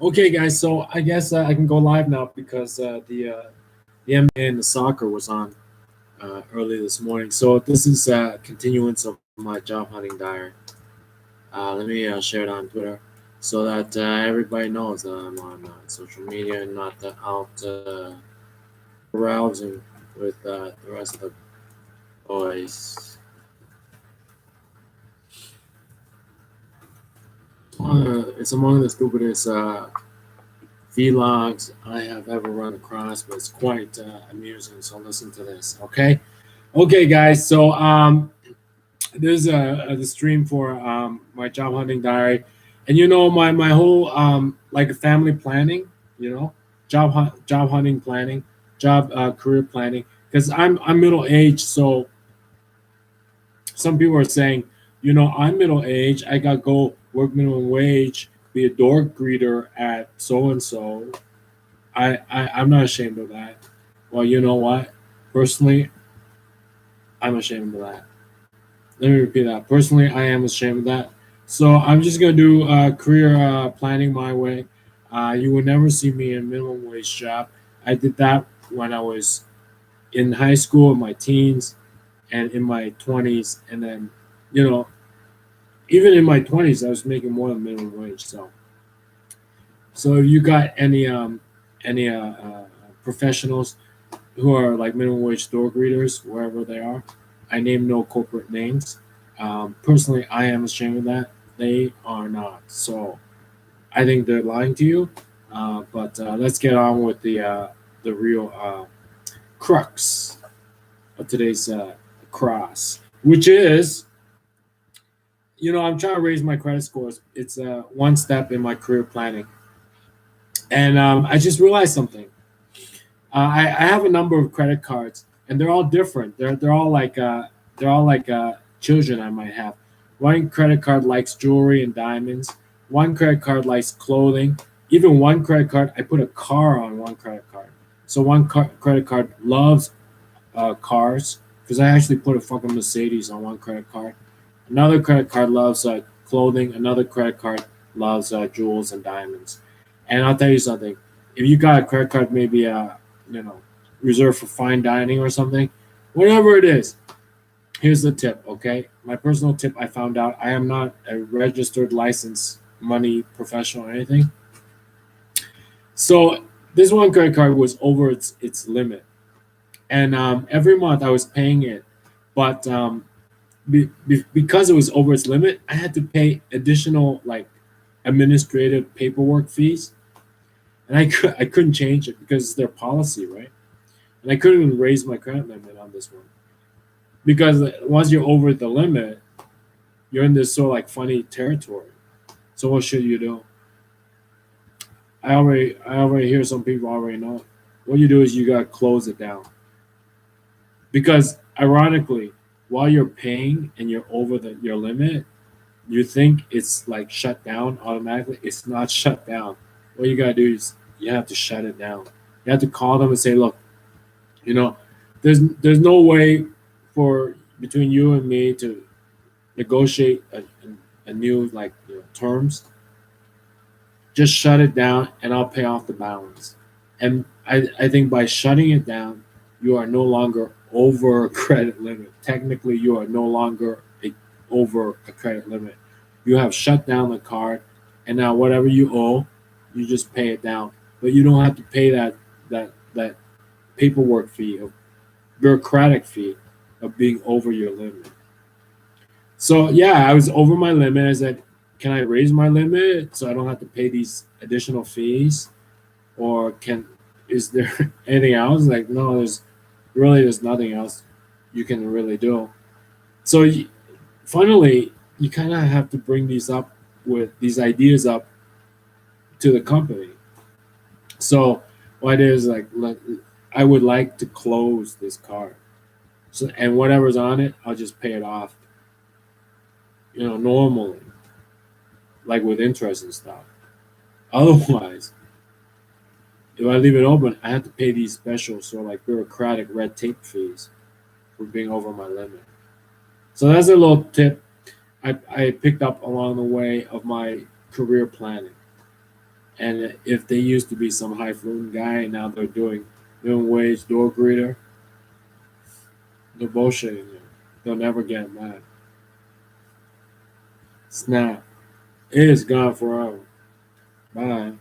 Okay, guys. So I guess I can go live now because the NBA and the soccer was on early this morning. So this is a continuance of my job hunting diary. Let me share it on Twitter so that everybody knows that I'm on social media and not out carousing with the rest of the boys. It's among the stupidest vlogs I have ever run across, but it's quite amusing. So listen to this, okay? Okay, guys. So there's the stream for my job hunting diary, and my whole like family planning, job hunting planning, job career planning. Because I'm middle aged, so some people are saying, I'm middle aged. I got to go work minimum wage, be a door greeter at so and so. I'm not ashamed of that. Well, you know what? Personally, I'm ashamed of that. Let me repeat that. Personally, I am ashamed of that. So I'm just gonna do career planning my way. You will never see me in minimum wage job. I did that when I was in high school, in my teens, and in my 20s, and then you know even in my 20s, I was making more than minimum wage. So if you got any professionals who are like minimum wage store greeters, wherever they are. I name no corporate names. Personally, I am ashamed of that. They are not. So I think they're lying to you. But let's get on with the real crux of today's cross, which is, I'm trying to raise my credit scores. It's one step in my career planning. And I just realized something. I have a number of credit cards, and they're all different. They're all like children I might have. One credit card likes jewelry and diamonds. One credit card likes clothing. Even one credit card, I put a car on one credit card. So one credit card loves cars because I actually put a fucking Mercedes on one credit card. Another credit card loves clothing. Another credit card loves jewels and diamonds. And I'll tell you something. If you got a credit card, maybe you know, reserved for fine dining or something, whatever it is. Here's the tip, okay? My personal tip I found out I am not a registered licensed money professional or anything. So this one credit card was over its limit. And every month I was paying it. But because it was over its limit, I had to pay additional like administrative paperwork fees. And I couldn't change it because it's their policy, right? And I couldn't even raise my credit limit on this one because once you're over the limit, you're in this sort of like funny territory. So what should you do? I already hear some people already know. What you do is you gotta close it down because ironically, while you're paying and you're over your limit, you think it's like shut down automatically. It's not shut down. What you gotta do is you have to shut it down. You have to call them and say, look, you know, there's no way for between you and me to negotiate a new like terms. Just shut it down, and I'll pay off the balance. And I think by shutting it down, you are no longer over a credit limit. Technically, you are no longer over a credit limit. You have shut down the card, and now whatever you owe, you just pay it down. But you don't have to pay that paperwork fee, of bureaucratic fee of being over your limit. So yeah, I was over my limit. I said, can I raise my limit so I don't have to pay these additional fees? Or is there anything else? Like, no, there's nothing else you can really do. So finally, you kind of have to bring these ideas up to the company. So what is like I would like to close this card. So and whatever's on it, I'll just pay it off. Normally, like with interest and stuff. Otherwise, if I leave it open, I have to pay these special sort of like bureaucratic red tape fees for being over my limit. So that's a little tip I picked up along the way of my career planning. And if they used to be some highfalutin guy and now they're doing minimum wage door greeter, they're bullshitting you. They'll never get mad. Snap. It is gone forever. Bye.